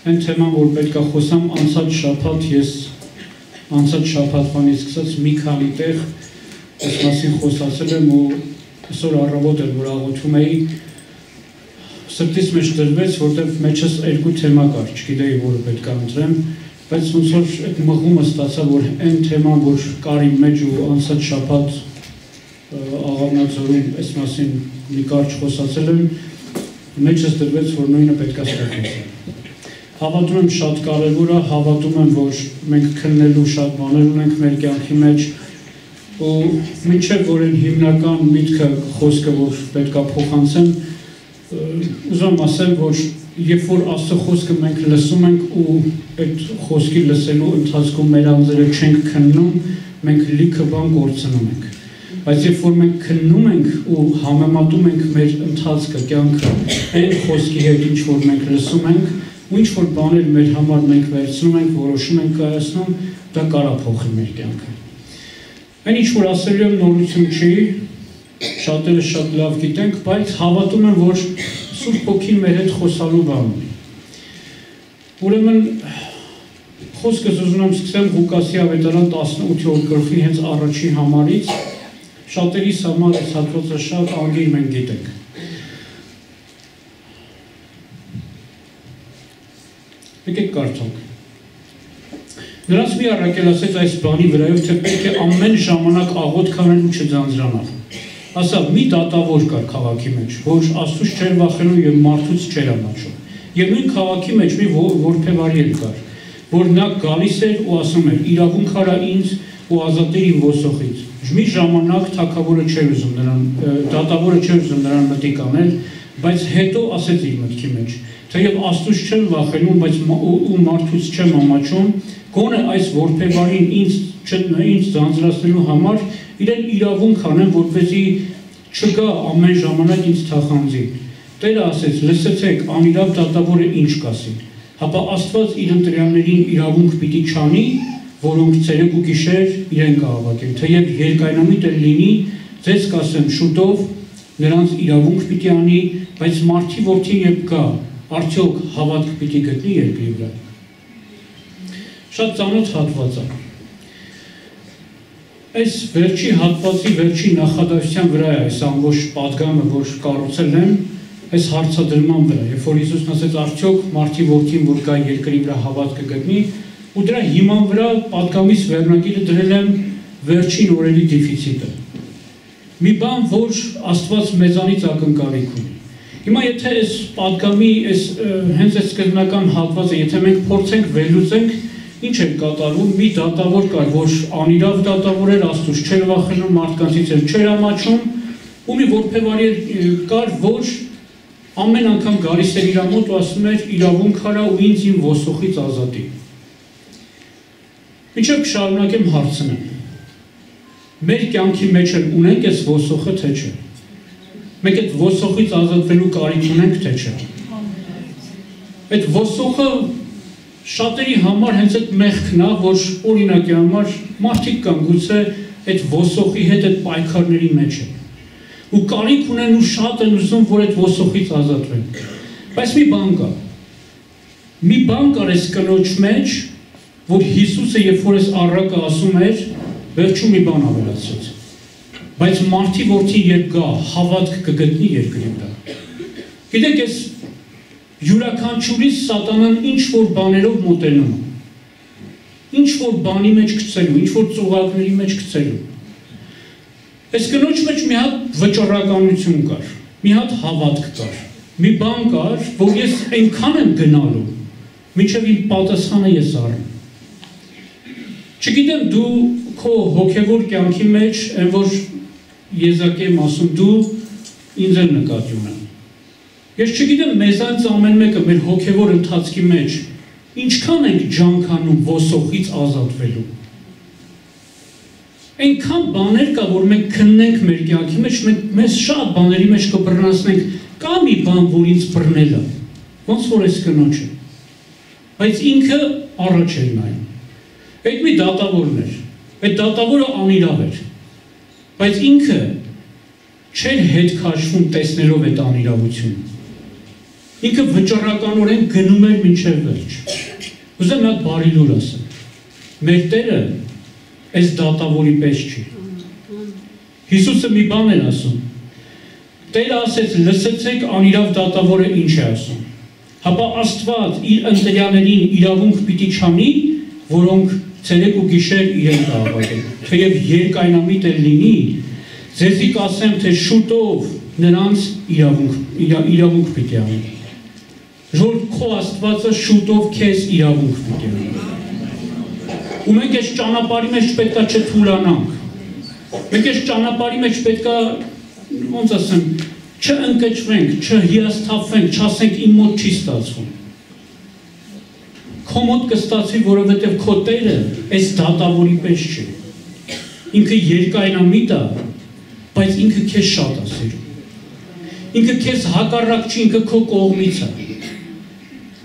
այն թեման, որ պետք է խոսամ, անցած շաբաթ ես անցած շաբաթվանից սկսած մի քանի տեղ այս մասին խոսացել եմ ու այսօր առավոտ էր, որ աղոթում էի, սրտիս մեջ դրվեց, որտեղ մեջս երկու թեմա կար, չգիտեի, որը պետք է ընտրեմ, բայց ոնց որ այդ մղումը ստացա, որ այն թեման, որ կար իմ մեջ ու անցած շաբաթ աղավնաձորում այս մասին մի կարճ խոսացել եմ, մեջս դրվեց, որ նույնը պետք է ստեղծել։ Հավատում եմ շատ կարևոր է, հավատում եմ, որ մենք քննելու շատ բաներ ունենք մեր կյանքի մեջ ու մինչև որ այն հիմնական միտքը խոսքը, որ պետք է փոխանցեմ, ուզում ասեմ, որ երբ որ Աստծո խոսքը մենք լսում ենք ու այդ խոսքի լսելու ընթացքում մեր անձերը չենք քննում, մենք լիքը բան կորցնում ենք։ Բայց երբ որ մենք քննում ենք ու համեմատում ենք մեր ընթացքը, կյանքը այն խոսքի հետ, ինչ որ մենք լսում ենք, ու ինչ որ բաներ մեր համար մենք վերցնում ենք, որոշում ենք կայացնում, դա կարա փոխի մեր կյանքը։ Այն ինչ որ ասելու եմ նորություն չի, շատերը շատ լավ գիտենք, բայց հավատում եմ, որ Սուրբ Հոգին մեր հետ խոսալու բան ունի։ Ուրեմն խոսքս ուզում եմ սկսեմ Ղուկասի ավետարան 18-րդ գլխի հենց առաջի համարից, շատերիս համար այս հատվածը շատ անգիր մենք գիտենք։ Եկեք կարդանք։ Նրանց մի առաքել ասեց այս բանի վրայով, թե պետք է ամեն ժամանակ աղոթք անել ու չձանձրանալ։ Ասավ, մի դատավոր կար քաղաքի մեջ, որ Աստծուց չէր վախենում եւ մարդուց չէր ամաչում։ Եվ նույն քաղաքի մեջ մի որբևարի էլ կար, որ նա գալիս էր ու ասում էր. իրավունք արա ինձ ու ազատիր իմ ոսոխից։ Մի ժամանակ թագավորը չէր ուզում նրան, դատավորը չէր ուզում նրան մտիկ անել, բայց հետո ասեց իր մտքի մեջ. թեև Աստծուց չեմ վախենում, բայց ու մարդուց չեմ ամաչում, գոնե այս որբևարին ինձ ձանձրացնելու համար իրեն իրավունք անեմ, որպեսզի չգա ամեն ժամանակ ինձ թախանձի։ Տերը ասեց. լսեցեք, անիրավ դատավորը ինչ կասի։ Հապա Աստված իր ընտրյալներին իրավունք պիտի չանի, որոնք ցերեկ ու գիշեր իրեն կհավաքեն։ Թեև երկայնամիտ էլ լինի, ձեզ կասեմ շուտով նրանց իրավունք պիտի անի, բայց մարդի որդին երբ գա, արդյոք հավատք պիտի գտնի երկրի վրա։ Շատ ծանոթ հատված է։ Այս վերջի հատվածի վերջի նախադասության վրա է այս ամբողջ պատգամը, որ կառուցել եմ, այս հարցադրման վրա, երբ որ Հիսուսն ասեց արդյոք մարդի որդին որ գա երկրի վրա հավատքը գտնի, ու դրա հիման վրա պատգամից վերնագիրը դրել եմ վերջին օրերի դեֆիցիտը։ Մի բան, որ Աստված մեզանից ակնկալիք ունի։ Հիմա եթե այս պատգամի հենց այս սկզբնական հատվածը, եթե մենք փորձենք վերլուծենք, ինչ է կատարվում, մի դատավոր կար, որ անիրավ դատավոր էր, Աստծուց չէր վախենում, մարդկանցից էլ չէր ամաչում, ու մի որբևարի կար, որ ամեն անգամ գալիս էր իր մոտ ու ասում էր իրավունք արա ու ինձ իմ ոսոխից ազատի։ Մինչև կշարունակեմ հարցնեմ։ Մեր կյանքի մեջ էլ ունենք այս ոսոխը, թե չէ։ Մենք այդ ոսոխից ազատվելու կարիք ունենք, թե չէ։ Այդ ոսոխը շատերի համար հենց այդ մեղքն է, որ օրինակի համար մարդիկ կան գուցե այդ ոսոխի հետ այդ պայքարների մեջ են։ Ու կարիք ունեն ու շատ են ուզում, որ այդ ոսոխից ազատվեն։ Բայց մի բան կա։ Մի բան կար այս կնոջ մեջ, որ Հիսուսը երբ որ այս առակը ասում էր, վերջում մի բան ավելացրեց։ Բայց մարդի որդին երբ գա, հավատք կգտնի երկրի վրա։ Գիտեք, այս յուրաքանչյուրի սատանան ինչ որ բաներով մոտենում է։ Ինչ որ բանի մեջ գցելու, ինչ որ ծուղակների մեջ գցելու։ Այս կնոջ մեջ մի հատ վճռականություն կար, մի հատ հավատք կար, մի բան կար, որ ես այնքան եմ գնալու, մինչև իմ պատասխանը ես առնեմ։ Չգիտեմ դու քո հոգևոր կյանքի մեջ, այն որ եզակի եմ ասում, դու ինձ էլ նկատի ունեմ։ Ես չգիտեմ մեզանից ամեն մեկը մեր հոգևոր ընթացքի մեջ ինչքան ենք ջանքանում ոսոխից ազատվելու։ Այնքան բաներ կա, որ մենք քննենք մեր կյանքի մեջ, մեզ շատ բաների մեջ կբռնացնենք, կա մի բան, որ ինձ բռնել է, ոնց որ այս կնոջը, բայց ինքը առաջ էր նայում։ Այդ մի դատավորն էր, այդ դատավորը անիրավ էր, բայց ինքը չէր հետ քաշվում տեսնելով այդ անիրավությունը։ ինքը վճռականորեն գնում էր մինչև վերջ։ Ուզեմ մի հատ բարի լուր ասեմ։ Մեր Տերը այս դատավորի պես չի։ Հիսուսը մի բան էր ասում։ Տերը ասեց, լսեցեք անիրավ դատավորը ինչ է ասում։ Հապա Աստված իր ընտրյաներին իրավունք պիտի չանի, որոնք ցերեկ ու գիշեր իրեն կհավատեն։ Թեև երկայնամիտ էլ լինի, ձեզի կասեմ, թե շուտով նրանց իրավունք պիտի անի։ Որ քո Աստվածը շուտով քեզ իրավունք պիտի անի։ Ու մենք այս ճանապարհի մեջ պետք է չթուլանանք։ Մենք այս ճանապարհի մեջ պետք է, ոնց ասեմ, չընկճվենք, չհիասթափվենք, չասենք իմ մոտ չի ստացվում։ Քո մոտ կստացվի, որովհետև քո Տերը այս դատավորի պես չի։ Ինքը երկայնամիտ է, բայց ինքը քեզ շատ է սիրում։ Ինքը քեզ հակառակ չի, ինքը քո կողմից է։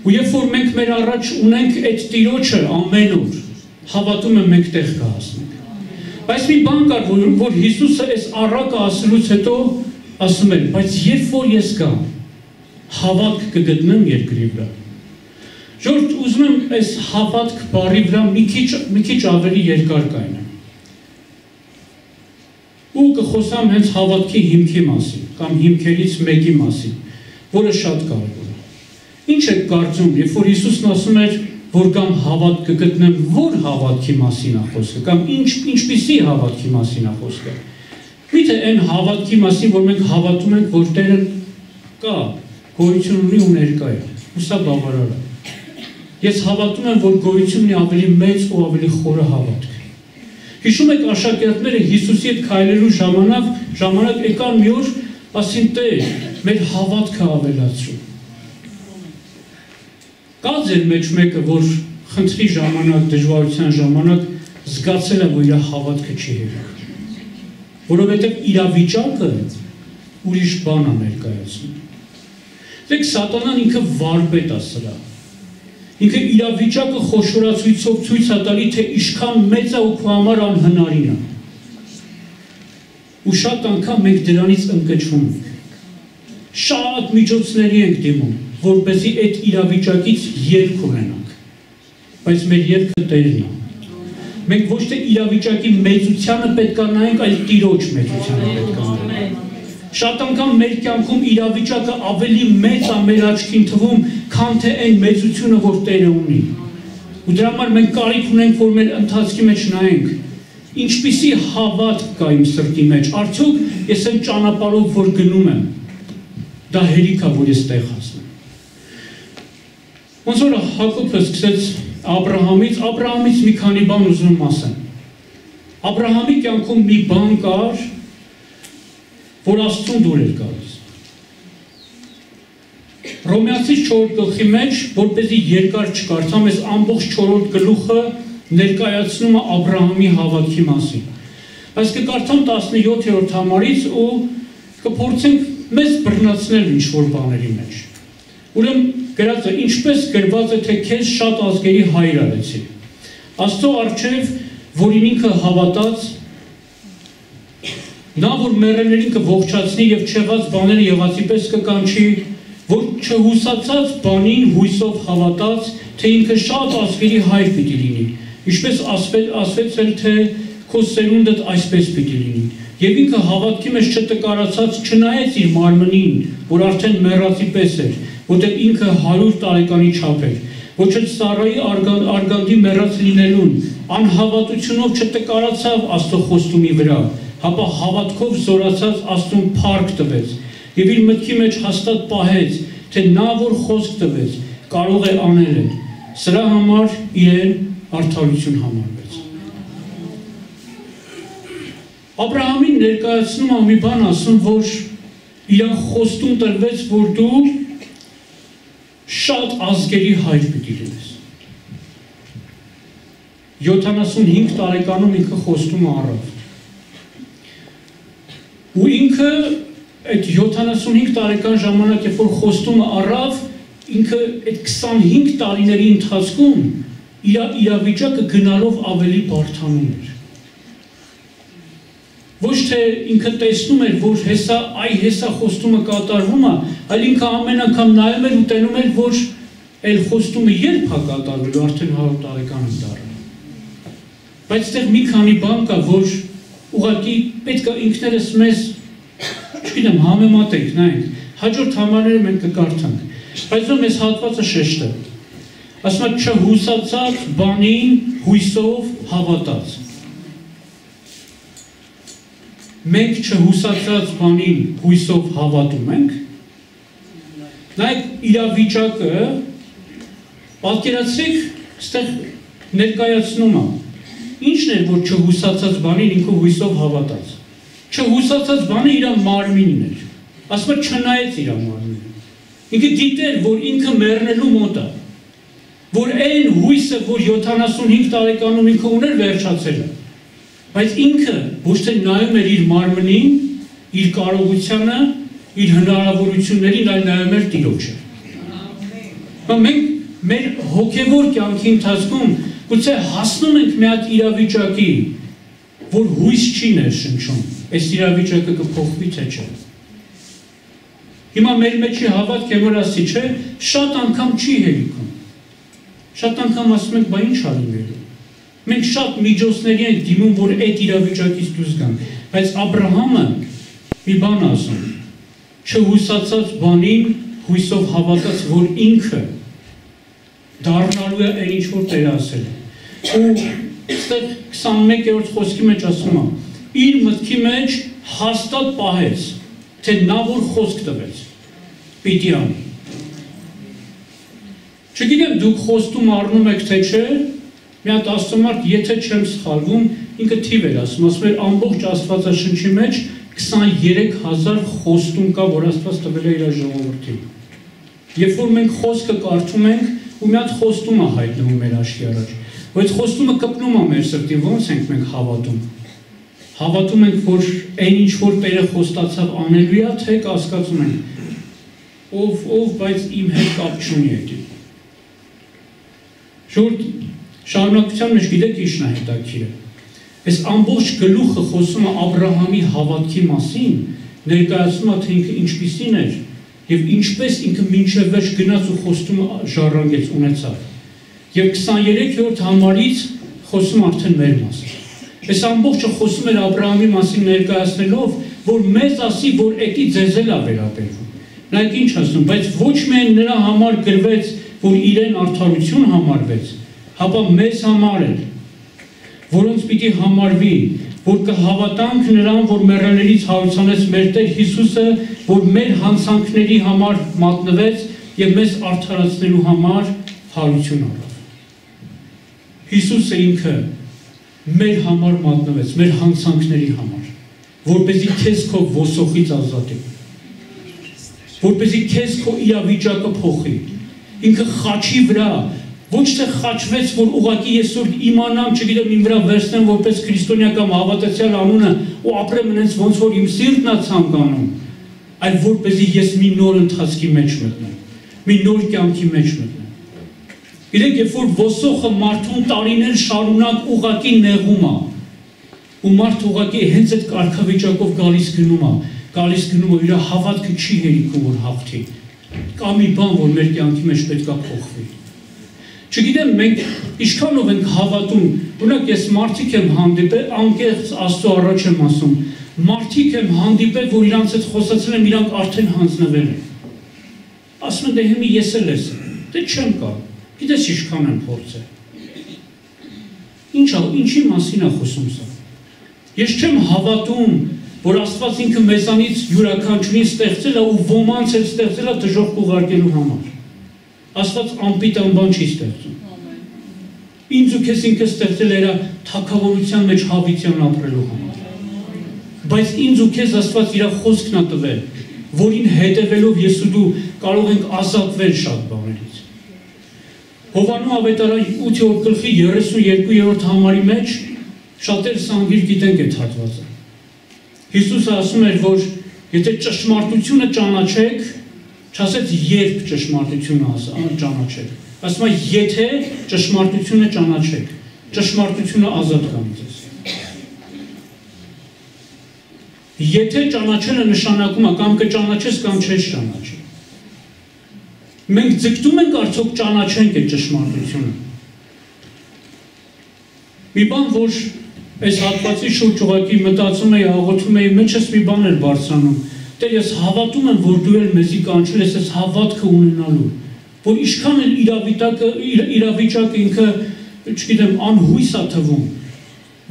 Ու երբ որ մենք մեր առաջ ունենք այդ Տիրոջը ամեն օր, հավատում եմ մենք տեղ կհասնենք։ Բայց մի բան կար, որ Հիսուսը այս առակը ասելուց հետո ասում էր, բայց երբ որ ես գամ, հավատք կգտնեմ երկրի վրա։ Ժորժ, ուզում եմ այս հավատք բառի վրա մի քիչ ավելի երկար կայնեմ։ Ու կխոսամ հենց հավատքի հիմքի մասին, կամ հիմքերից մեկի մասին, որը շատ կարևոր է։ Ինչ եք կարծում, երբ որ Հիսուսն ասում էր, որ կամ հավատք կգտնեմ, որ հավատքի մասին է խոսքը, կամ ինչպիսի հավատքի մասին է խոսքը։ Միթե այն հավատքի մասին, որ մենք հավատում ենք, որ Տերը կա, գոյություն ունի ու ներկա է, ու սա բավարար է։ Ես հավատում եմ, որ գոյություն ունի ավելի մեծ ու ավելի խորը հավատք։ Հիշում եք աշակերտները Հիսուսի հետ քայլելու ժամանակ եկան մի օր, ասին Տեր, մեր հավատքը ավելացրու։ Կա ձեր մեջ մեկը, որ խնդրի ժամանակ, դժվարության ժամանակ զգացել է, որ իր հավատքը չի հերիք։ Որովհետև իրավիճակը ուրիշ բան է ներկայացնում։ Դեք Սատանան ինքը վարպետ է սրա։ Ինքը իրավիճակը խոշորացույցով ցույց է տալի, թե ինչքան մեծ է ու քո համար անհնարին է։ Ու շատ անգամ մենք դրանից ընկճվում ենք։ Շատ միջոցների ենք դիմում, որպեսզի այդ իրավիճակից ելք ունենանք։ Բայց մեր ելքը Տերն է։ Մենք ոչ թե իրավիճակի մեծությանը պետք է նայենք, այլ Տիրոջ մեծությանը պետք է նայենք։ Շատ անգամ մեր կյանքում իրավիճակը ավելի մեծ է մեր աչքին թվում, քան թե այն մեծությունը, որ Տերը ունի։ Ու դրա համար մենք կարիք ունենք, որ մեր ընթացքի մեջ նայենք, ինչպիսի հավատք կա իմ սրտի մեջ, արդյոք ես այն ճանապարհով, որ գնում եմ, դա հերիք է, որ ես տեղ հասնեմ։ Ոնց որ Հակոբը սկսեց Աբրահամից մի քանի բան ուզում եմ ասեմ։ Աբրահամի կյանքում մի բան կար, որ Աստծուն դուր էր գալիս։ Հռոմեացիս 4 գլխի մեջ, որպեսզի երկար չկարդամ, այս ամբողջ 4-րդ գլուխը ներկայացնում է Աբրահամի հավատքի մասին։ Բայց կկարդամ 17-րդ համարից ու կփորձենք մեզ բռնացնել ինչ-որ բաների մեջ։ Ուրեմն գրած է, ինչպես գրված է, թե քեզ շատ ազգերի հայր արեցի։ Աստծո առջև, որին ինքը հավատաց, նա, որ մեռելներին կողջացնի և չեղած բաները եղածի պես կկանչի, որ չհուսացած բանին հույսով հավատաց, թե ինքը շատ ազգերի հայր պիտի լինի, ինչպես ասվեց էլ, թե քո սերունդդ այսպես պիտի լինի, և ինքը հավատքի մեջ չտկարացած չնայեց իր մարմնին, որ արդեն մեռածի պես էր, որտեղ ինքը 100 տարեկանի չափ էր, ոչ էլ Սարայի արգանդի մեռած լինելուն, անհավատությունով չտկարացավ Աստծո խոստումի վրա, հապա հավատքով զորացած Աստծուն փառք տվեց և իր մտքի մեջ հաստատ պահեց, թե նա, որ խոսք տվեց, կարող է անել է, սրա համար իրեն արդարություն համարվեց։ Աբրահամին ներկայացնում է մի բան ասում, որ իրան խոստում տրվեց, որ դու շատ ազգերի հայր պիտի լինես։ 75 տարեկանում ինքը խոստումը առավ։ Ու ինքը այդ 75 տարեկան ժամանակ, երբ որ խոստումը առավ, ինքը այդ 25 տարիների ընթացքում իր իրավիճակը գնալով ավելի բարդանում էր։ Ոչ թե ինքը տեսնում էր, որ հեսա խոստումը կատարվում է, այլ ինքը ամեն անգամ նայում էր ու տենում էր, որ այլ խոստումը երբ է կատարվելու, արդեն 100 տարեկան եմ դառնում։ Բայց այդտեղ մի քանի բան կա, որ ուղղակի պետք է ինքներս մեզ, չգիտեմ, համեմատենք, նայենք, հաջորդ համարները մենք կկարդանք, բայց ո՞ւմ այս հատվածը շեշտը։ Ասում է չհուսացած բանին հույսով հավատած։ Մենք չհուսացած բանին հույսով հավատում ենք։ Նայեք իրավիճակը, պատկերացրեք, այստեղ ներկայացնում է։ Ինչն էր, որ չհուսացած բանին ինքը հույսով հավատաց։ Չհուսացած բանը իր մարմինն էր։ Ասում է չնայեց իր մարմինին։ Ինքը գիտեր, որ ինքը մեռնելու մոտ է։ Որ այն հույսը, որ 75 տարեկանում ինքը ուներ, վերջացել է։ Բայց ինքը ոչ թե նայում էր իր մարմնին, իր կարողությանը, իր հնարավորություններին, այլ նայում էր Տիրոջը։ Մենք մեր հոգևոր կյանքի ընթացքում գուցե հասնում ենք մի հատ իրավիճակի, որ հույս չի ներշնչում, այս իրավիճակը կփոխվի թե չէ։ Հիմա մեր մեջի հավատք եմ որ ասի չէ, շատ անգամ չի հերիքում։ Շատ անգամ ասում ենք, բա ինչ արինելու։ Մենք շատ միջոցների ենք դիմում, որ այդ իրավիճակից դուրս գանք, բայց Աբրահամը մի բան ասում, չհուսացած բանին հույսով հավատաց, որ ինքը դառնալու է այն ինչ որ Տերը ասել է։ Ու այստեղ 21-րդ խոսքի մեջ ասում է, իր մտքի մեջ հաստատ պահեց, թե նա որ խոսք տվեց, պիտի անի։ Չգիտեմ դուք խոստում առնում եք թե չէ, մի հատ աստծամարդ, եթե չեմ սխալվում, ինքը թիվ էր ասում էր ամբողջ Աստվածաշնչի մեջ 23,000 խոստում կա, որ Աստված տվել է իր ժողովրդին։ Երբ որ մենք խոսքը կարդում ենք, ու մի հատ խոստում է հայտնվում մեր աչքի առաջ, բայց խոստումը կպնում է մեր սրտին, ոնց ենք մենք հավատում։ Հավատում ենք, որ այն ինչ որ Տերը խոստացավ անելու է, թե կասկածում ենք, ով, բայց իմ հետ կապ չունի էդի։ Շարունակության մեջ գիտեք ինչն է հետաքրքիրը։ Այս ամբողջ գլուխը խոսում է Աբրահամի հավատքի մասին, ներկայացնում է, թե ինքը ինչպիսին էր եւ ինչպես ինքը մինչև վերջ գնաց ու խոստումը ժառանգեց, ունեցավ։ Եվ 23-րդ համարից խոսում արդեն մեր մասին։ Այս ամբողջը խոսում էր Աբրահամի մասին ներկայացնելով, որ մեզ ասի, որ էդի ձեզ էլ է վերաբերվում։ Նայեք ինչ ասում, բայց ոչ միայն նրա համար գրվեց, որ իրեն արդարություն համարվեց, հապա մեզ համար էլ, որոնց պիտի համարվի, որ կհավատանք նրան, որ մեռելներից հարուցանեց մեր Տեր Հիսուսը, որ մեր հանցանքների համար մատնվեց եւ մեզ արդարացնելու համար հարություն առավ։ Հիսուսը ինքը մեր համար մատնվեց, մեր հանցանքների համար, որպեսզի քեզ քո ոսոխից ազատի, որպեսզի քեզ քո իրավիճակը փոխի։ Ինքը խաչի վրա ոչ թե խաչվեց, որ ուղղակի այսօր իմանամ, չգիտեմ, իմ վրա վերցնեմ որպես քրիստոնյա կամ հավատացյալ անունը ու ապրեմ այնպես ոնց որ իմ սիրտն է ցանկանում, այլ որպեսզի ես մի նոր ընթացքի մեջ մտնեմ, մի նոր կյանքի մեջ մտնեմ։ Գիտեք, երբ որ ոսոխը մարդուն տարիներ շարունակ ուղղակի նեղում է, ու մարդը ուղղակի հենց այդ կարգավիճակով գալիս գնում է, իր հավատքը չի հերիքում որ հաղթի։ Կա մի բան, որ մեր կյանքի մեջ պետք է փոխվի։ Չգիտեմ, մենք ինչքանով ենք հավատում, օրինակ ես մարդիկ եմ հանդիպել, անկեղծ Աստծո առաջ եմ ասում, մարդիկ եմ հանդիպել, որ իրանց հետ խոսացել եմ, իրանք արդեն հանձնվել են։ Ասում են, դե հիմա ես էլ ես, դե չեմ կա, գիտես ինչքան եմ փորձել։ Ինչի մասին է խոսում սա։ Ես չեմ հավատում, որ Աստված ինքը մեզանից յուրաքանչյուրին ստեղծել է ու ոմանց էլ ստեղծել է դժոխք ուղարկելու համար։ Աստված անպիտան բան չի ստեղծում։ Ինձ ու քեզ ինքը ստեղծել էր թագավորության մեջ հավիտյան ապրելու համար։ Բայց ինձ ու քեզ Աստված իր խոսքն է տվել, որին հետևելով ես ու դու կարող ենք ազատվել շատ բաներից։ Հովանու ավետարան 8-րդ համարի մեջ շատերս անգիր գիտենք այդ հատվածը։ Հիսուսը ասում էր, որ եթե ճշմարտությունը ճանաչեք, չասեց երբ ճշմարտությունը ճանաչեք, ասում է եթե ճշմարտությունը ճանաչեք, ճշմարտությունը ազատ կանի ձեզ։ Եթե ճանաչելը նշանակում է կամ կճանաչես կամ չես ճանաչի։ Մենք ձգտում ենք արդյոք ճանաչենք այդ ճշմարտությունը։ Մի բան, որ այս հատվածի շուրջ ուղղակի մտածում էի, աղոթում էի, մեջս մի բան էր բարձրանում։ Տեր, ես հավատում եմ, որ դու էլ մեզի կանչել ես այս հավատքը ունենալու, որ ինչքան էլ իրավիճակը ինքը, չգիտեմ, անհույս է թվում,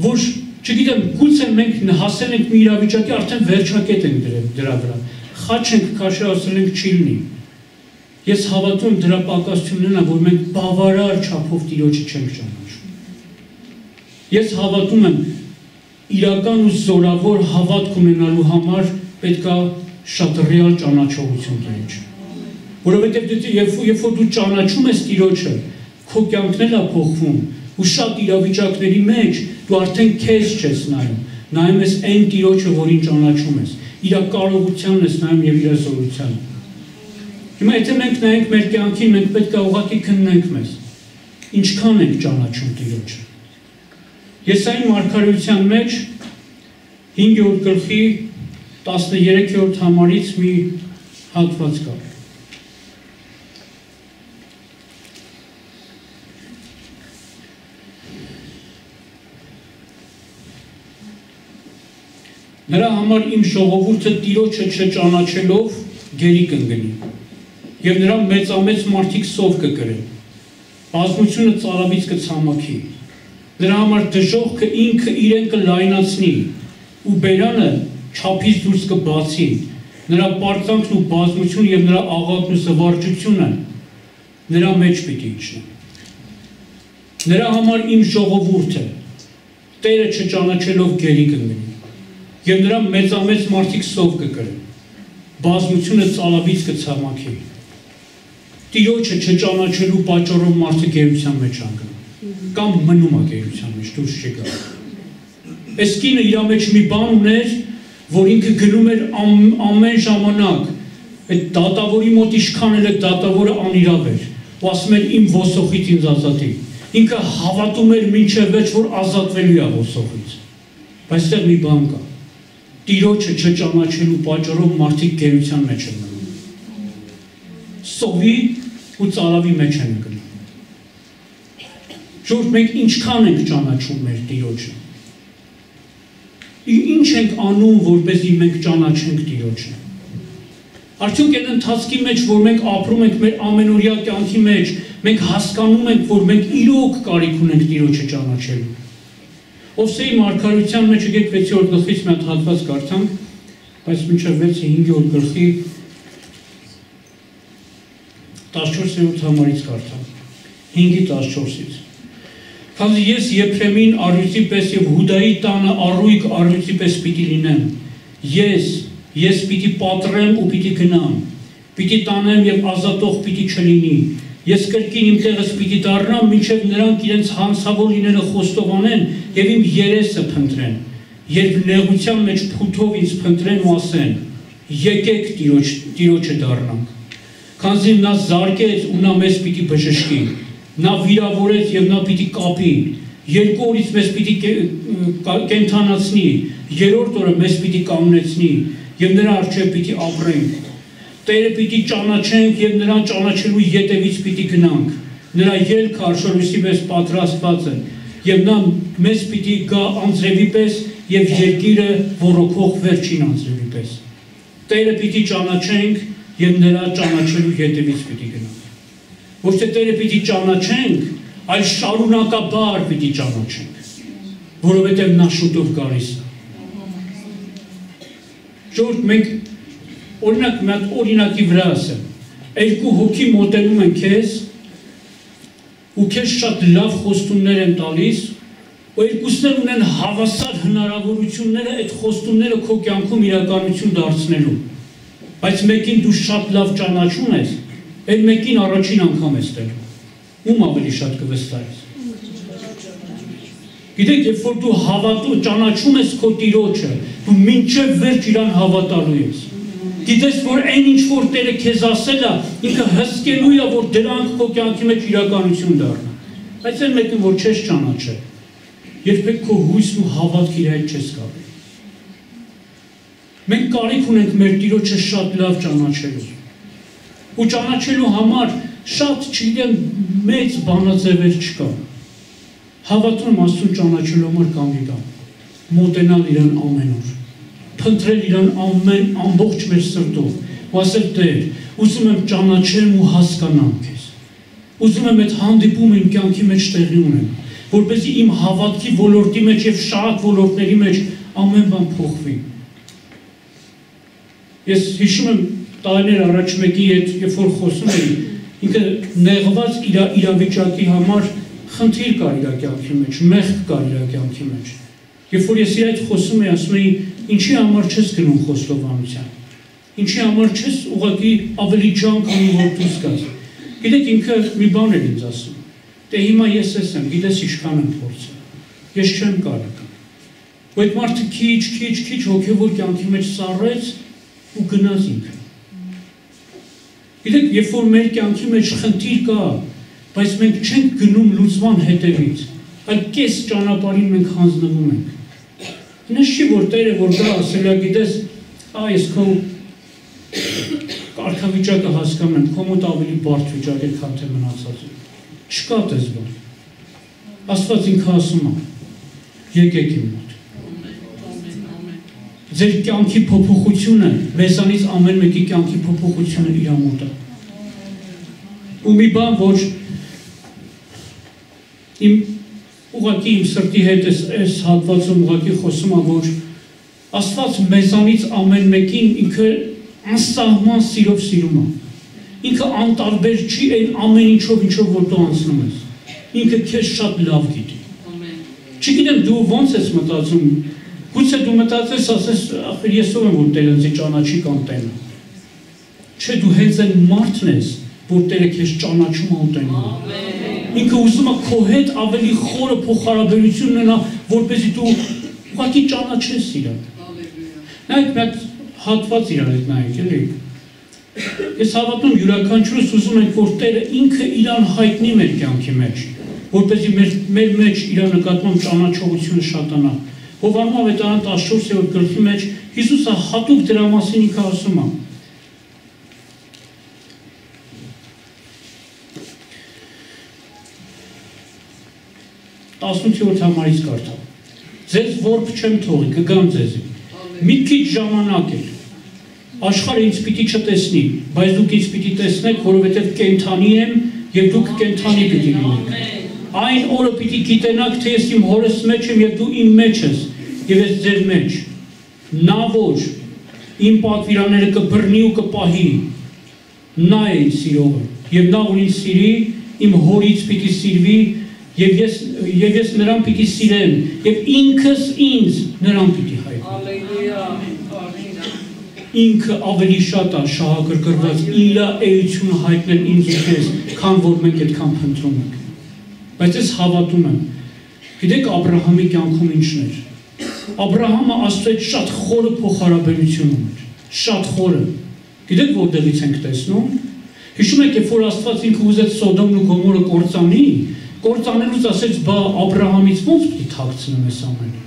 որ, չգիտեմ, գուցե մենք հասել ենք մի իրավիճակի, արդեն վերջակետ ենք դրա վրա, խաչ ենք քաշել, ասել ենք չի լինի։ Ես հավատում եմ դրա պակասությունն է, որ մենք բավարար չափով Տիրոջը չենք ճանաչում։ Ես հավատում եմ իրական ու զորավոր հավատք ունենալու համար պետք է շատ ռեալ ճանաչողություն Տիրոջը։ Որովհետև երբ որ դու ճանաչում ես Տիրոջը, քո կյանքն էլ է փոխվում ու շատ իրավիճակների մեջ դու արդեն քեզ չես նայում ես այն Տիրոջը, որին ճանաչում ես, իր կարողությանն ես նայում եւ իր զորությանը։ Հիմա եթե մենք նայենք մեր կյանքին, մենք պետք է ուղղակի քննենք մեզ։ Ինչքան ենք ճանաչում Տիրոջը։ Եսայի մարգարեության մեջ 5-րդ գլխի 13-րդ համարից մի հատված կա։ Նրա համար իմ ժողովուրդը Տիրոջը չճանաչելով գերի կընկնի, եւ նրա մեծամեծ մարդիկ սով կկրեն, բազմությունը ծարավից կցամաքի, նրա համար դժողքը ինքը իրեն կլայնացնի, ու բերանը չափից դուրս կբացի, նրա պարծանքն ու բազմությունը եւ նրա աղաղակն ու զվարճությունը նրա մեջ պիտի իջնեն։ Նրա համար իմ ժողովուրդը Տերը չճանաչելով գերի կընկնի, եւ նրա մեծամեծ մարդիկ սով կկրեն, բազմությունը ծալավից կցամաքի։ Տիրոջը չճանաչելու պատճառով մարդը գերության մեջ անգնում, կամ մնում է գերության մեջ, դուրս չեկա։ Այս կինը իր մեջ մի բան ուներ, որ ինքը գնում էր ամեն ժամանակ, այդ դատավորի մոտ ինչքան էլ այդ դատավորը անիրավ էր, ու ասում էր իմ ոսոխից ինձ ազատի։ Ինքը հավատում էր մինչև վերջ, որ ազատվելու է ոսոխից։ Բայց այստեղ մի բան կա։ Տիրոջը չճանաչելու պատճառով մարդիկ գերության մեջ են մնում։ Սովի ու ծարավի մեջ են գնում։ Ժողովուրդ, մենք ինչքան ենք ճանաչում մեր Տիրոջը։ Ինչ ենք անում, որպեսզի մենք ճանաչենք Տիրոջը։ Արդյոք այդ ընթացքի մեջ, որ մենք ապրում ենք մեր ամենօրյա կյանքի մեջ, մենք հասկանում ենք, որ մենք իրոք կարիք ունենք Տիրոջը ճանաչելու։ Ովսեի մարգարեության մեջ եկեք 6-րդ գլխից մի հատ հատված կարդանք, բայց մինչև 5-րդ գլխի 14-րդ համարից կարդանք, 5-14-ից։ Քանզի ես Եփրեմին առյուծի պես եւ Հուդայի տանը առույգ առյուծի պես պիտի լինեմ։ Ես պիտի պատռեմ ու պիտի գնամ, պիտի տանեմ եւ ազատող պիտի չլինի։ Ես կրկին իմ տեղս պիտի դառնամ, մինչև նրանք իրենց հանցավոր լինելը խոստովանեն եւ իմ երեսը փնտրեն, երբ նեղության մեջ փութով ինձ փնտրեն ու ասեն. եկեք Տիրոջը դառնանք։ Քանզի նա զարկեց ու նա մեզ պիտի բժշկի, նա վիրավորեց եւ նա պիտի կապի, երկու օրից մեզ պիտի կենթանացնի, երրորդ օրը մեզ պիտի կանգնեցնի եւ նրա առջեւ պիտի ապրենք։ Տերը պիտի ճանաչենք եւ նրան ճանաչելու ետևից պիտի գնանք։ Նրա ելքը արշալույսի պես պատրաստված է եւ նա մեզ պիտի գա անձրևի պես եւ երկիրը ոռոգող վերջին անձրևի պես։ Տերը պիտի ճանաչենք եւ նրա ճանաչելու ետևից պիտի գնանք։ Ոչ թե Տերը պիտի ճանաչենք, այլ շարունակաբար պիտի ճանաչենք, որովհետեւ նա շուտով գալիս է։ Ժողովուրդ, մենք օրինակ մի հատ օրինակի վրա ասեմ, երկու հոգի մոտենում են քեզ ու քեզ շատ լավ խոստումներ են տալիս, ու երկուսն էլ ունեն հավասար հնարավորությունները այդ խոստումները քո կյանքում իրականություն դարձնելու։ Բայց մեկին դու շատ լավ ճանաչում ես, այդ մեկին առաջին անգամ ես տալու։ Ում ավելի շատ կվստահես։ Գիտեք, երբ որ դու հավատում, ճանաչում ես քո Տիրոջը, դու մինչև վերջ իրան հավատալու ես։ Գիտես, որ այն ինչ որ Տերը քեզ ասել է, ինքը հսկելու է, որ դրանք քո կյանքի մեջ իրականություն դառնան։ Բայց այն մեկը, որ չես ճանաչել, երբեք քո հույսն ու հավատքը իր հետ չես կապել։ Մենք կարիք ունենք մեր Տիրոջը շատ լավ ճանաչելու։ ու ճանաչելու համար շատ չգիտեմ մեծ բանաձևեր չկա։ Հավատում եմ Աստծուն ճանաչելու համար կանգնի մոտենալ իրան ամեն օր, փնտրել իրան ամբողջ մեր սրտով, ու ասել Տեր, ուզում եմ ճանաչեմ ու հասկանամ քեզ։ Ուզում եմ այդ հանդիպումը իմ կյանքի մեջ տեղի ունենա, որպեսզի իմ հավատքի ոլորտի մեջ եւ շատ ոլորտների մեջ ամեն բան փոխվի։ Ես հիշում եմ տարիներ առաջ մեկի հետ, երբ որ խոսում էի, ինքը նեղված իրավիճակի համար խնդիր կար իր կյանքի մեջ, մեղք կար իր կյանքի մեջ։ Երբ որ ես իր հետ խոսում էի, ասում էի, ինչի համար չես գնում խոստովանության, ինչի համար չես ուղղակի ավելի ջանք անում, որ դու զգաս։ Գիտեք, ինքը մի բան էր ինձ ասում, դե հիմա ես եմ, գիտես ինչքան եմ փորձել, ես չեմ կարող։ Ու այդ մարդը քիչ հոգևոր կյանքի մեջ սառեց ու գնաց ինքը։ Գիտեք, երբ որ մեր կյանքի մեջ խնդիր կա, բայց մենք չենք գնում լուծման հետևից, այլ կես ճանապարհին մենք հանձնվում ենք։ Նշ չի, որ Տերը որ գա ասել է, գիտես, այս քո կարգավիճակը հասկանում եմ, քո մոտ ավելի բարդ վիճակ է, քան թե մնացածը։ Չկա տես բան։ Աստված ինքը ասում է, եկեք իմ մոտ։ Ձեր կյանքի փոփոխությունը, մեզանից ամեն մեկի կյանքի փոփոխությունը իր մոտ է։ Ու մի բան, որ ուղղակի իմ սրտի հետ այս հատվածում ուղղակի խոսում է, որ Աստված մեզանից ամեն մեկին ինքը անսահման սիրով սիրում է։ Ինքը անտարբեր չի այն ամեն ինչով, որ դու անցնում ես։ Ինքը քեզ շատ լավ գիտի։ Չգիտեմ դու ոնց ես մտածում, գուցե դու մտածես, ասես, ախր ես ով եմ, որ Տերը ինձ ճանաչի կամ տենա։ Չէ, դու հենց այն մարդն ես, որ Տերը քեզ ճանաչում է ու տենում։ Ինքը ուզում է քո հետ ավելի խորը փոխհարաբերություն ունենա, որպեսզի դու ուղղակի ճանաչես իրան։ Նայեք, մի հատ հատված իրան հետ նայեք, էլի։ Ես հավատում յուրաքանչյուրս ուզում ենք, որ Տերը ինքը իրան հայտնի մեր կյանքի մեջ, որպեսզի մեր մեջ իր նկատմամբ ճանաչողությունը շատանա։ Հովհաննես ավետարան 14-րդ գլխի մեջ Հիսուսը հատուկ դրա մասին ինքը ասում է։ Տասնութերորդ համարից կարդամ։ Ձեզ որբ չեմ թողի, կգամ ձեզի։ Մի քիչ ժամանակ է։ Աշխարհը ինձ պիտի չտեսնի, բայց դուք ինձ պիտի տեսնեք, որովհետև կենդանի եմ եւ դուք կենդանի պիտի լինեք։ Այն օրը պիտի գիտենաք, թե ես իմ հորս մեջ եմ եւ դու իմ մեջ ես, եւ ես ձեր մեջ։ Նա որ իմ պատվիրանները կբռնի ու կպահի, նա է ինձ սիրողը, եւ նա որ ինձ սիրի, իմ հորից պիտի սիրվի, եւ ես նրան պիտի սիրեմ, եւ ինքս ինձ նրան պիտի հայտնեմ։ Հալելույա։ Ինքը ավելի շատ է շահագրգռված իր էությունը հայտնել ինձ ու քեզ, քան որ մենք այդքան փնտրում ենք։ Բայց ես հավատում եմ, գիտեք Աբրահամի կյանքում ինչն էր։ Աբրահամը Աստծո հետ շատ խորը փոխհարաբերություն ուներ, շատ խորը։ Գիտեք որտեղից ենք տեսնում։ Հիշում եք, երբ որ Աստված ինքը ուզեց Սոդոմն ու Գոմորը կործանի, կործանելուց ասեց, բա Աբրահամից ո՞նց պիտի թաքցնեմ այս ամենը։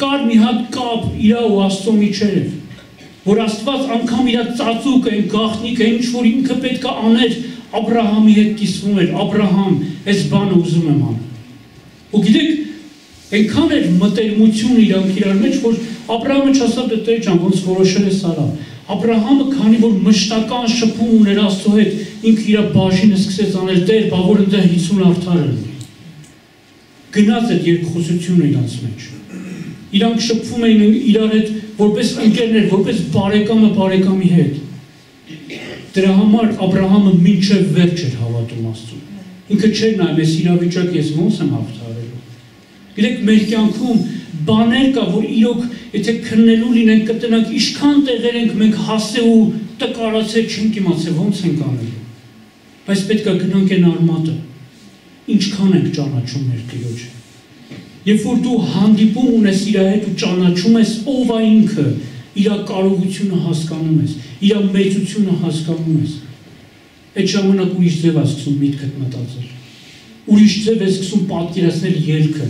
Կար մի հատ կապ իր ու Աստծո միջև, որ Աստված անգամ իր ծածուկը, այն գաղտնիքը, ինչ որ ինքը պետք է աներ, Աբրահամի հետ կիսվում էր, Աբրահամ, այս բանը ուզում եմ անել։ Ու գիտեք, այնքան էր մտերմություն իրանք իրար մեջ, որ Աբրահամը չասավ դե Տեր ջան, ոնց որոշել ես արա։ Աբրահամը քանի որ մշտական շփում ուներ Աստծո հետ, ինքը իր բաժինը սկսեց անել, Տեր, բա որ ընդ 50 արդար լինի։ Գնաց այդ երկխոսությունը իրանց մեջ։ Իրանք շփվում էին իրար հետ որպես ընկերներ, որպես բարեկամը բարեկամի հետ։ Դրա համար Աբրահամը մինչև վերջ էր հավատում Աստծուն։ Ինքը չէր նայում, այս իրավիճակը ես ոնց եմ հաղթահարելու։ Գիտեք, մեր կյանքում բաներ կա, որ իրոք, եթե քննելու լինենք, կտնանք, ինչքան տեղեր ենք մենք հասել ու տկարացել, չենք իմացել ոնց ենք անելու։ Բայց պետք է գնանք այն արմատը, ինչքան ենք ճանաչում մեր Տիրոջը։ Երբ որ դու հանդիպում ունես իր հետ ու ճանաչում ես ով է ինքը, իր կարողությունը հասկանում ես, իր մեծությունը հասկանում ես, այդ ժամանակ ուրիշ ձև ես սկսում միտքդ մտածել, ուրիշ ձև ես սկսում պատկերացնել ելքը,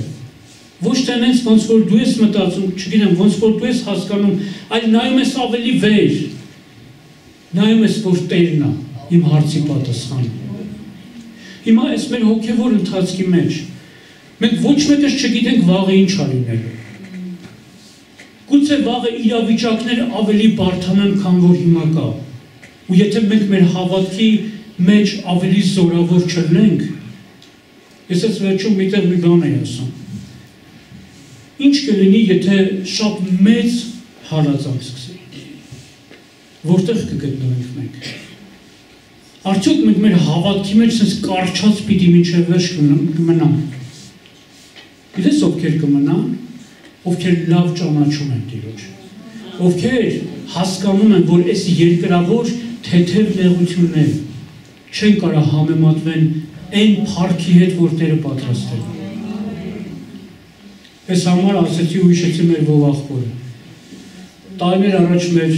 ոչ թե նենց ոնց որ դու ես մտածում, չգիտեմ, ոնց որ դու ես հասկանում, այլ նայում ես ավելի վեր, նայում ես, որ Տերն է իմ հարցի պատասխանը։ Հիմա այս մեր հոգևոր ընթացքի մեջ մենք ոչ մեկս չգիտենք վաղը ինչ է լինելու։ Գուցե վաղը իրավիճակները ավելի բարդանան, քան որ հիմա կա։ Ու եթե մենք մեր հավատքի մեջ ավելի զորավոր չլինենք, ես այս վերջում միտեղ մի բան եմ ասում։ Ինչ կլինի, եթե շատ մեծ հալածանք սկսի։ Որտեղ կգտնվենք մենք։ Արդյոք մենք մեր հավատքի մեջ sense կարճած պիտի մինչև վերջ կմնանք։ Գիտես ովքեր կմնան, ովքեր լավ ճանաչում են Տիրոջ, ովքեր հասկանում են, որ այս երկրավոր թեթև նեղությունները չեն կարող համեմատվեն այն փառքի հետ, որ Տերը պատրաստել է։ Այս համար ասեցի ու հիշեցի մեր ողախորը։ Տարիներ առաջ մեր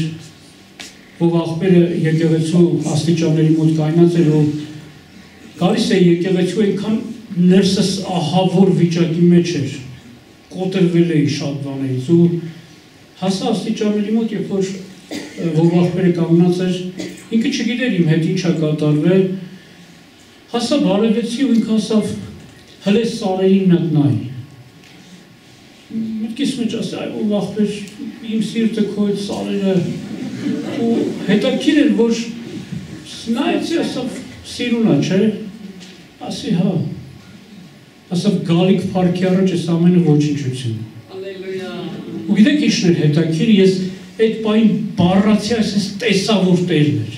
ողախորը եկեղեցու աստիճանների մոտ կայնած էր, որ գալիս է եկեղեցու այնքան ներսս ահավոր վիճակի մեջ էր, կոտրվել էի շատ բաներից ու հասա աստիճանների մոտ, երբ որ ողախորը կանգնած էր, ինքը չգիտեր իմ հետ ինչ է կատարվել, հասա բարևեցի ու ինքը ասավ հլե սարերին մտնայի։ Մտքիս մեջ ասա, այ ողախոր, իմ սիրտը քո այդ սարերը ու հետաքրքիր էր, որ նայեցի, ասավ սիրուն է, չէ՞, ասի հա, ասավ գալիք փառքի առաջ այս ամենը ոչնչություն։ Ու գիտեք ինչն էր հետաքրքիր, ես այդ պահին բառացի, այսպես տեսա, որ Տերն էր։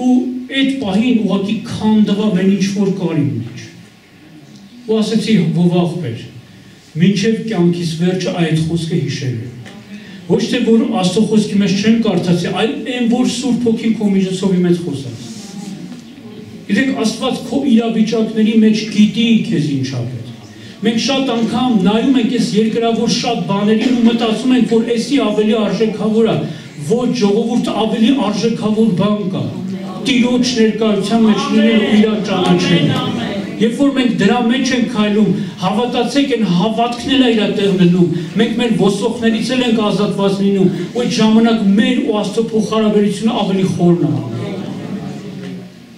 Ու այդ պահին ուղղակի քանդվավ այն ինչ որ կար իմ մեջ։ Ու ասեցի ողախոր, մինչև կյանքիս վերջը այդ խոսքը հիշելու։ Ոչ թե որ Աստծո խոսքի մեջ չեմ կարդացի, այլ այն որ Սուրբ Հոգին քո միջոցով իմ հետ խոսած։ Գիտեք, Աստված քո իրավիճակների մեջ գիտի քեզ ինչ ա պետք։ Մենք շատ անգամ նայում ենք այս երկրավոր շատ բաներին ու մտածում ենք, որ էսի ավելի արժեքավոր է։ Ոչ, ժողովուրդը ավելի արժեքավոր բան կա։ Տիրոջ ներկայության մեջ լինել ու իրար ճանաչել։ Երբ որ մենք դրա մեջ ենք քայլում, հավատացեք այն հավատքն էլ է իր տեղ դնում, մենք մեր ոսողներից էլ ենք ազատված լինում, ու այդ ժամանակ մեր ու Աստծո փոխհարաբերությունը ավելի խորն է։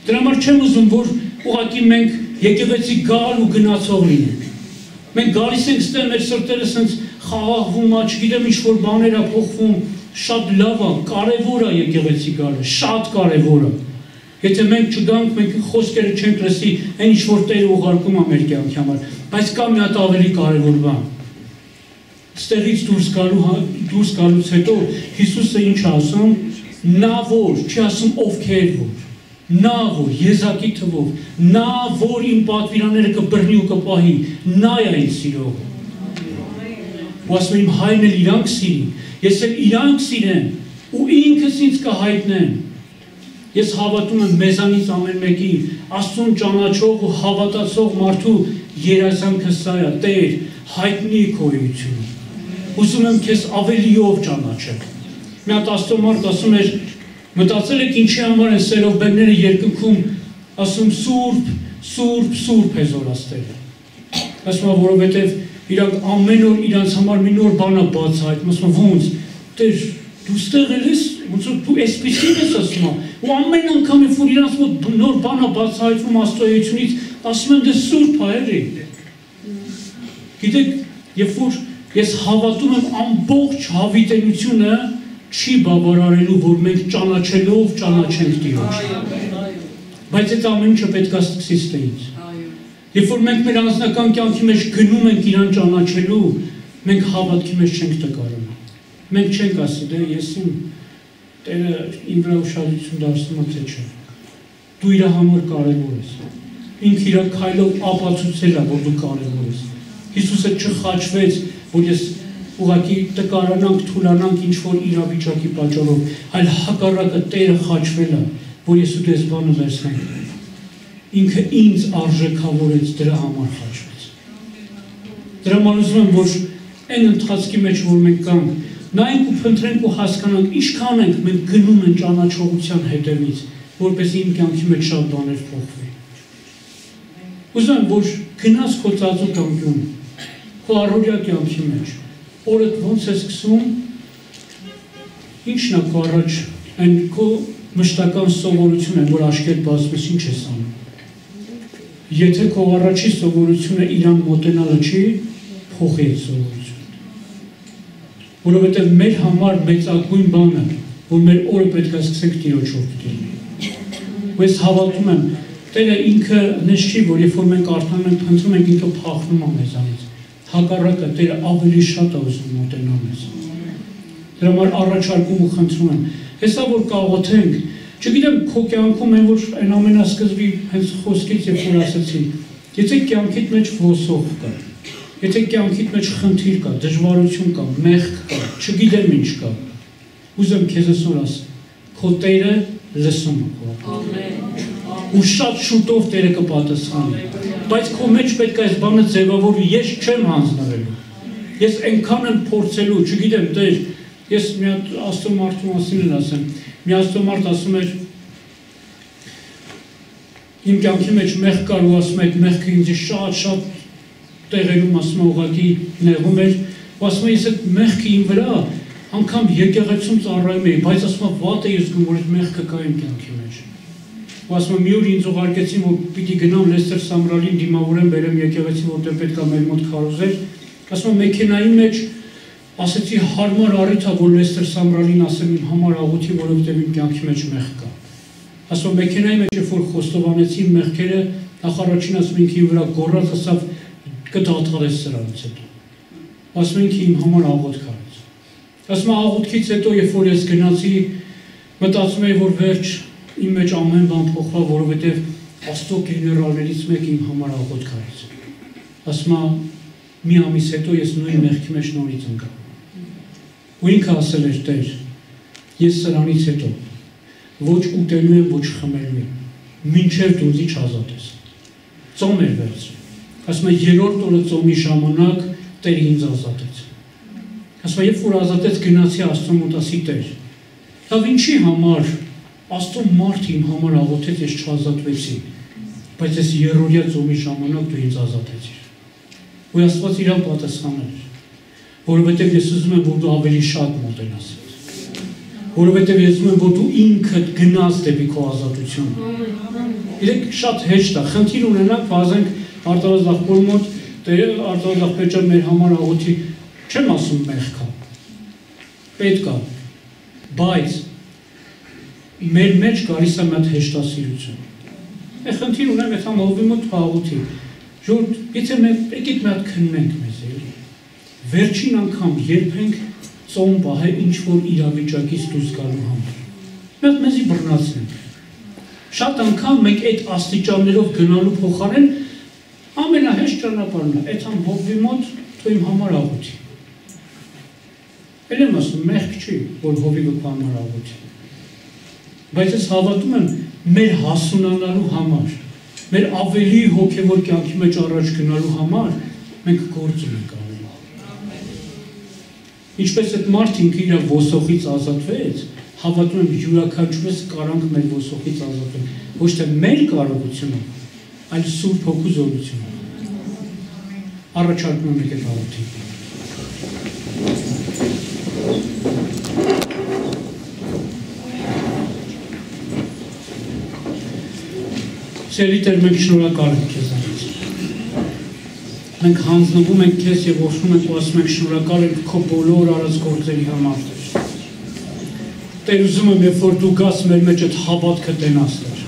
Դրա համար չեմ ուզում, որ ուղղակի մենք եկեղեցի գալ ու գնացող լինենք։ Մենք գալիս ենք ստեղ մեր սրտերը սենց խաղաղվում է, չգիտեմ ինչ որ բաներ է փոխվում, շատ լավ է, կարևոր է եկեղեցի գալը, շատ կարևոր է։ Եթե մենք չգանք, մենք խոսքերը չենք լսի, այն ինչ որ Տերը ուղարկում է մեր կյանքի համար, բայց կա մի հատ ավելի կարևոր բան։ Ստեղից դուրս գալուց հետո Հիսուսը ինչ է ասում, նա որ, չի ասում ովքեր որ, նա որ եզակի թվով, նա որ իմ պատվիրանները կբռնի ու կպահի, նա է այն սիրողը։ Ու ասում իմ հայրն էլ իրանք սիրի, ես էլ իրանք սիրեմ ու ինքս ինձ կհայտնեմ։ Ես հավատում եմ մեզանից ամեն մեկի Աստծուն ճանաչող ու հավատացող մարդու երազանքը սա է, Տեր, հայտնի քո էությունը։ Ուզում եմ քեզ ավելիով ճանաչել։ Մի հատ Աստծո մարդ ասում էր, մտածել եք ինչի համար են սերովբերները երկնքում ասում Սուրբ, Սուրբ, Սուրբ է զորաստեղը։ Ասում է, որովհետև իրանք ամեն օր իրանց համար մի նոր բան է բացահայտում, ասում է, ոնց, Տեր, դու ստեղ ես, ոնց որ դու այսպեսին ես ասում, ու ամեն անգամ երբ որ իրանց մոտ նոր բան է բացահայտվում Աստծո էությունից, ասում են դե Սուրբ է, էլի։ Գիտեք, երբ որ ես հավատում եմ ամբողջ հավիտենությունը չի բավարարելու, որ մենք ճանաչելով ճանաչենք Տիրոջը։ Բայց այդ ամեն ինչը պետք է սկսի ստեից։ Երբ որ մենք մեր անձնական կյանքի մեջ գնում ենք իրան ճանաչելու, մենք հավատքի մեջ չենք տկարանում։ Մենք չենք ասի, դե ես իմ Տերը իմ վրա ուշադրություն դարձնում է, թե չէ։ Դու իր համար կարևոր ես։ Ինքը իր քայլով ապացուցել է, որ դու կարևոր ես։ Հիսուսը չխաչվեց, որ ես ուղղակի տկարանանք, թուլանանք ինչ-որ իրավիճակի պատճառով, այլ հակառակը Տերը խաչվել է, որ ես ու դու այս բանը վերցնենք։ Ինքը ինձ արժեքավորեց, դրա համար խաչվեց։ Դրա համար ուզում եմ, որ այն ընթացքի մեջ, որ մենք կանք, նայենք ու փնտրենք ու հասկանանք, ինչքան ենք մենք գնում են ճանաչողության հետևից, որպեսզի իմ կյանքի մեջ շատ բաներ փոխվի։ Ուզում եմ, որ գնաս քո ծածուկ անկյուն, քո առօրյա կյանքի մեջ, օրդ ոնց է սկսում, ինչն է քո առաջ Այն քո մշտական սովորություն է, որ աչքեր բացվես ինչ ես անում։ Եթե քո առաջի սովորությունը իրան մոտենալը չի, փոխի այդ սովորությունը։ Որովհետև մեր համար մեծագույն բանը, որ մեր օրը պետք է սկսենք Տիրոջով դիմել։ Ու ես հավատում եմ, Տերը ինքը նես չի, որ երբ որ մենք արթանում ենք, փնտրում ենք, ինքը փախնում է մեզանից։ Հակառակը Տերը ավելի շատ է ուզում մոտենալ մեզ։ Դրա համար առաջարկում ու խնդրում եմ, հեսա որ կաղոթենք, չգիտեմ քո կյանքում են որ այն ամենասկզբի հենց խոսքից երբ որ ասեցի, եթե կյանքիդ մեջ ոսող կա, եթե կյանքիդ մեջ խնդիր կա, դժվարություն կա, մեղք կա, չգիտեմ ինչ կա, ուզեմ քեզ այսօր ասեմ, քո Տերը լսում է քո։ Ամեն։ Ու շատ շուտով Տերը կպատասխանի։ Բայց քո մեջ պետք է այս բանը ձևավորվի, ես չեմ հանձնվելու։ Ես այնքան եմ փորձելու, չգիտեմ, Տեր, ես մի հատ աստծո մասին եմ ասեմ։ Մի աստծոմարդ ասում էր իմ կյանքի մեջ մեղք կար ու ասում էր մեղքը ինձ շատ տեղերում ասում է ուղղակի նեղում էր ու ասում է ես այդ մեղքը իմ վրա անգամ եկեղեցում ծառայում էի, բայց ասում է վատ էի զգում որ այդ մեղքը կա իմ կյանքի մեջ ու ասում է մի օր ինձ ուղարկեցին որ պիտի գնամ Լեսթեր Սամրալին դիմավորեմ բերեմ եկեղեցի որտեղ պետք է մեր մոտ քարոզեր ասում է մեքենայի մեջ ասեցի հարմար առիթ է որ Լեսթեր Սամրալին ասեմ իմ համար աղոթի որովհետև իմ կյանքի մեջ մեղք կա ասում մեքենայի մեջ երբ որ խոստովանեցի իմ մեղքերը նախ առաջին ասում ինքը իմ վրա գոռաց ասավ կդադարես սրանից հետո ասում ինքը իմ համար աղոթք արեց ասում աղոթքից հետո երբ որ ես գնացի մտածում էի որ վերջ իմ մեջ ամեն բան փոխվա որովհետև Աստծո գեներալներից մեկը իմ համար աղոթք արեց ասում մի ամիս հետո ես նույն մեղքի մեջ նորից ընկա ու ինքը ասել էր Տեր ես սրանից հետո ոչ ուտելու եմ ոչ խմելու եմ մինչև դու ինձ չազատես ծոմ էր վերցրել ասում է երրորդ օրը ծոմի ժամանակ Տերը ինձ ազատեց ասում է երբ որ ազատեց գնացի Աստծո մոտ ասի Տեր լավ ինչի համար Աստծո մարդ իմ համար աղոթեց ես չազատվեցի բայց ես երրորդյա ծոմի ժամանակ դու ինձ ազատեցիր ու Աստված իրան պատասխանել որովհետև ես ուզում եմ որ դու ավելի շատ մոտենաս որովհետև ես ուզում եմ որ դու ինքդ գնաս դեպի քո ազատությունը իրեք շատ հեշտ է խնդիր ունենանք վազենք արտարազախպոր մոտ արտարազախպերջան մեր համար աղոթի չեմ ասում մեղք կա պետք է բայց մեր մեջ գալիս է մի հատ հեշտասիրություն խնդիր ունեմ այդ համահովի մոտ աղոթի Ժորդ, եթե եկեք մի հատ քննենք մեզ էլի, վերջին անգամ երբենք ծոմ պահել ինչ-որ իրավիճակից դուրս գալու համար։ Մի հատ մեզի բռնացնենք։ Շատ անգամ մենք այդ աստիճաններով գնալու փոխարեն ամենահեշտ ճանապարհն է, այդ համհովի մոտ դու իմ համար աղոթի։ Էլ եմ ասում, մեղք չի, որ հովիվը քո համար աղոթի։ Բայց ես հավատում եմ մեր հասունանալու համար մեր ավելի հոգևոր կյանքի մեջ առաջ գնալու համար մենք գործ ունենք անում։ Ինչպես այդ մարդ ինքը իր ոսոխից ազատվեց, հավատում եմ յուրաքանչյուրս կարանք մեր ոսոխից ազատվենք, ոչ թե մեր կարողությունը, այլ Սուրբ Հոգու զորությունը։ Առաջարկում եմ եկեք աղոթենք։ Սիրելի Տեր, մենք շնորհակալ ենք քեզանից։ Մենք հանձնվում ենք քեզ եւ ողջունում ենք ու ասում ենք շնորհակալ ենք քո բոլոր արած գործերի համար։ Տեր, ուզում եմ, երբ որ դու գաս մեր մեջ այդ հավատքը տենաս Տեր։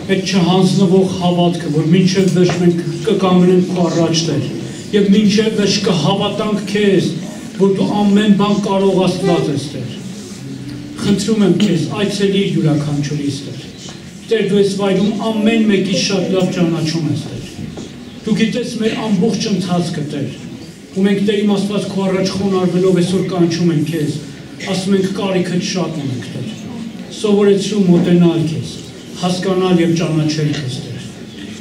Այդ չհանձնվող հավատքը, որ մինչև վերջ մենք կկանգնենք քո առաջ Տեր, եւ մինչև վերջ կհավատանք քեզ, որ դու ամեն բան կարող Աստված ես Տեր։ Խնդրում եմ քեզ, այցելի յուրաքանչյուրիս Տեր։ Տեր դու ես վայրում ամեն մեկի շատ լավ ճանաչում ես Տեր։ Դու գիտես մեր ամբողջ ընթացքը Տեր։ Ու մենք Տեր իմ Աստված քո առաջ խոնարհվելով այսօր կանչում ենք քեզ։ Ասում ենք կարիքդ շատ ունենք Տեր։ Սովորեցրու մոտենալ քեզ, հասկանալ եւ ճանաչել քեզ Տեր։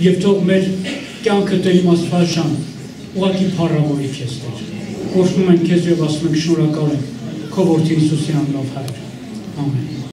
Եվ թող մեր կյանքը Տեր իմ Աստված ջան, ուղղակի փառավորի քեզ Տեր։ Ողջունում ենք քեզ եւ ասում ենք շնորհակալ ենք քո որդի Հիսուսի անունով Հայր։ Ամեն։